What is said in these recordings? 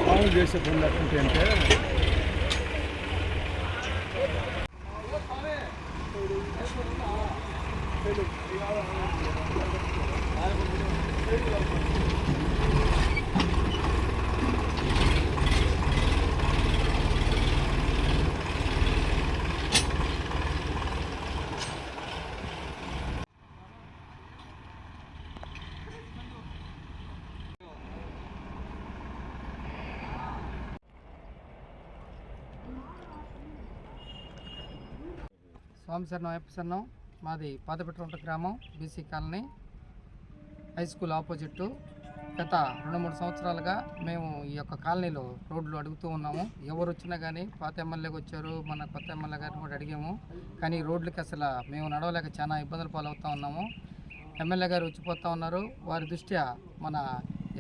మామూలు చేసే పనులు ఎట్లుంటాయి అంటే స్వామిశరణం అయ్యప్పశరణం. మాది పాతపెట్ట గ్రామం, BC colony, high school opposite. గత 2-3 సంవత్సరాలుగా మేము ఈ యొక్క కాలనీలో రోడ్లు అడుగుతూ ఉన్నాము. ఎవరు వచ్చినా కానీ పాత ఎమ్మెల్యేకి వచ్చారు, మన కొత్త ఎమ్మెల్యే గారిని కూడా అడిగాము. కానీ రోడ్లకి అసలు మేము నడవలేక చాలా ఇబ్బందులు పాలవుతూ ఉన్నాము. ఎమ్మెల్యే గారు వచ్చిపోతూ ఉన్నారు. వారి దృష్ట్యా మన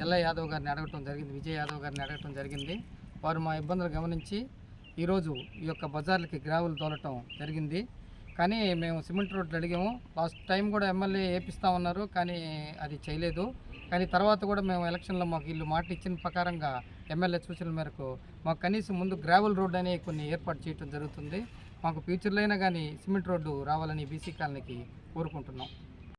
ఎల్ఐ యాదవ్ గారిని అడగటం జరిగింది, విజయ్ యాదవ్ గారిని అడగటం జరిగింది. వారు మా ఇబ్బందులు గమనించి ఈరోజు ఈ యొక్క బజార్లకి గ్రావులు తోలటం జరిగింది. కానీ మేము సిమెంట్ రోడ్లు అడిగాము. లాస్ట్ టైం కూడా ఎమ్మెల్యే వేపిస్తూ ఉన్నారు, కానీ అది చేయలేదు. కానీ తర్వాత కూడా మేము ఎలక్షన్లో మాకు వీళ్ళు మాట ఇచ్చిన ప్రకారంగా ఎమ్మెల్యే సూచనల మేరకు మాకు కనీసం ముందు గ్రావెల్ రోడ్ అనే కొన్ని ఏర్పాటు చేయడం జరుగుతుంది. మాకు ఫ్యూచర్లో అయినా కానీ సిమెంట్ రోడ్డు రావాలని బీసీ కాలనీకి కోరుకుంటున్నాం.